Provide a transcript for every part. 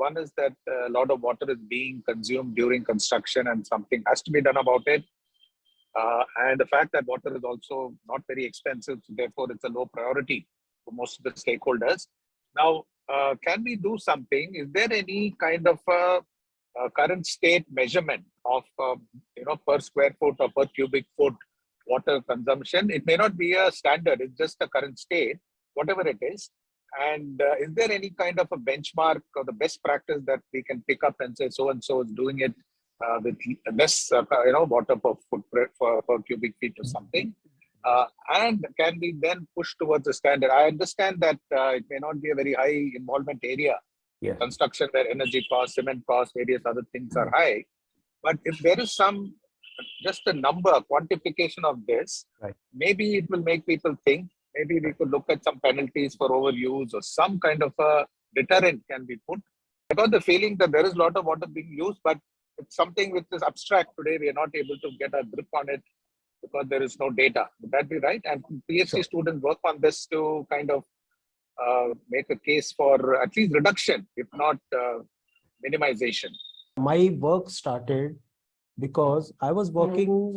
One is that a lot of water is being consumed during construction and something has to be done about it. And the fact that water is also not very expensive, so therefore it's a low priority for most of the stakeholders. Now, can we do something? Is there any kind of current state measurement of per square foot or per cubic foot water consumption? It may not be a standard; it's just a current state, whatever it is. And is there any kind of a benchmark or the best practice that we can pick up and say so and so is doing it with less water per foot per cubic feet or something? And can we then push towards a standard? I understand that it may not be a very high involvement area, construction where energy costs, cement costs, various other things are high. But if there is just a number, quantification of this, maybe it will make people think. Maybe we could look at some penalties for overuse or some kind of a deterrent can be put. I got the feeling that there is a lot of water being used, but it's something which is abstract today. We are not able to get a grip on it because there is no data. Would that be right? And PhD students work on this to kind of make a case for at least reduction, if not minimization. My work started because I was working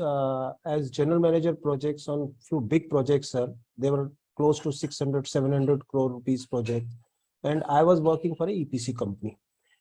as general manager projects on few big projects, sir. They were close to 600, 700 crore rupees project. And I was working for a EPC company.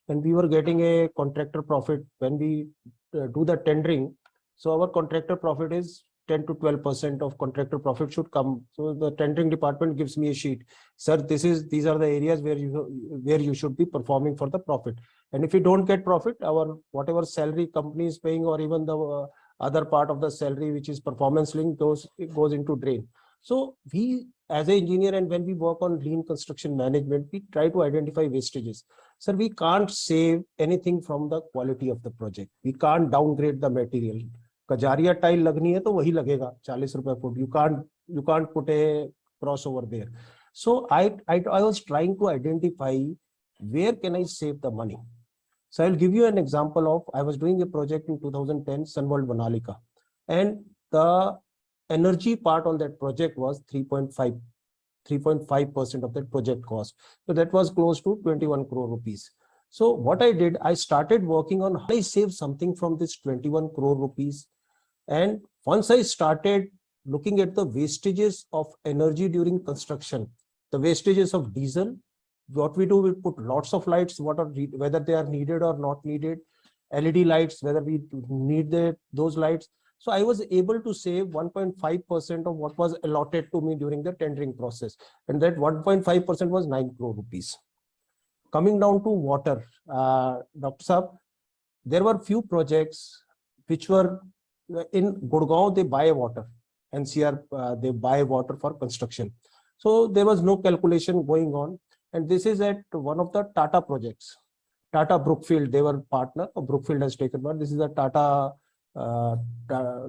And we were getting a contractor profit when we do the tendering. So our contractor profit is 10 to 12% of contractor profit should come. So the tendering department gives me a sheet. Sir, these are the areas where you should be performing for the profit. And if you don't get profit, our whatever salary company is paying or even the other part of the salary, which is performance linked, it goes into drain. So we as an engineer, and when we work on lean construction management, we try to identify wastages. Sir, we can't save anything from the quality of the project. We can't downgrade the material. Kajaria tile lagni hai to wahi lagega 40 rupees foot. You can't put a cross over there. So I was trying to identify where can I save the money. So I'll give you an example of, I was doing a project in 2010, Sunworld Vanalika, and the energy part on that project was 3.5% of that project cost. So that was close to 21 crore rupees. So what I did, I started working on how I save something from this 21 crore rupees. And once I started looking at the wastages of energy during construction, the wastages of diesel, what we do, we put lots of lights, whether they are needed or not needed, LED lights, whether we need those lights. So I was able to save 1.5% of what was allotted to me during the tendering process. And that 1.5% was 9 crore rupees. Coming down to water, Dr. Saab, there were few projects which were in Gurgaon, they buy water. NCR, they buy water for construction. So there was no calculation going on. And this is at one of the Tata projects. Tata Brookfield, they were partner. Brookfield has taken part. This is a Tata,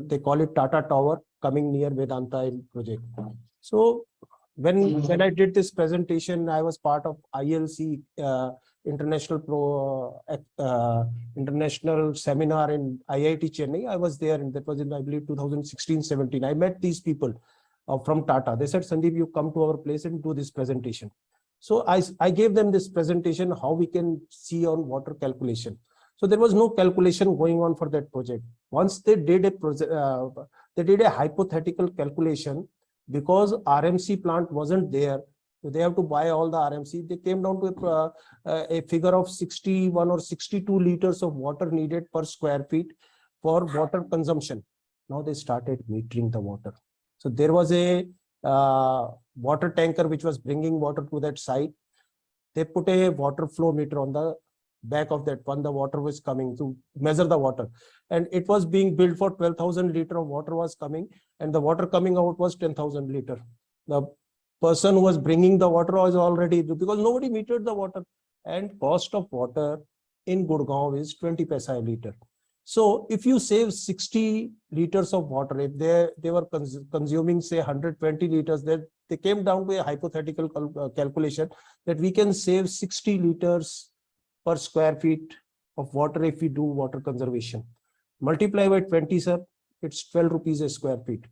they call it Tata Tower, coming near Vedanta project. So when I did this presentation, I was part of ILC international seminar in IIT Chennai. I was there, and that was in, I believe, 2016-17. I met these people from Tata. They said, Sandeep, you come to our place and do this presentation. So I gave them this presentation, how we can see on water calculation. So there was no calculation going on for that project. Once they did a hypothetical calculation, because RMC plant wasn't there, so they have to buy all the RMC. They came down to a figure of 61 or 62 liters of water needed per square feet for water consumption. Now they started metering the water. So there was a water tanker which was bringing water to that site. They put a water flow meter on the back of that one. The water was coming to measure the water, and it was being built for 12,000 liter of water was coming, and the water coming out was 10,000 liter. The person who was bringing the water was already, because nobody metered the water, and cost of water in Gurgaon is 20 paisa a liter. So if you save 60 liters of water, if they were consuming say 120 liters, they came down to a hypothetical calculation that we can save 60 liters per square feet of water if we do water conservation. Multiply by 20, sir, it's 12 rupees a square feet.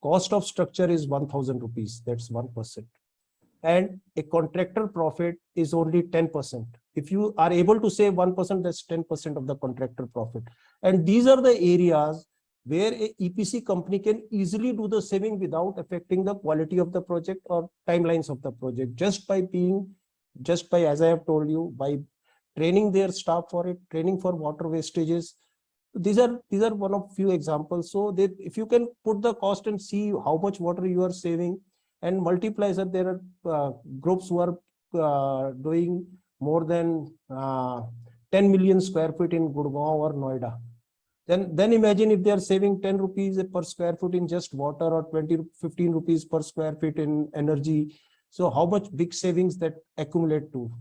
Cost of structure is 1,000 rupees. That's 1%. and a contractor profit is only 10%. If you are able to save 1%, that's 10% of the contractor profit. And these are the areas where a EPC company can easily do the saving without affecting the quality of the project or timelines of the project, just by, as I have told you, by training their staff for it, training for water wastages. These are one of few examples. So that if you can put the cost and see how much water you are saving and multiply, that there are groups who are doing more than 10 million square feet in Gurgaon or Noida. Then imagine if they are saving 10 rupees per square foot in just water, or 15 rupees per square feet in energy. So how much big savings that accumulate to?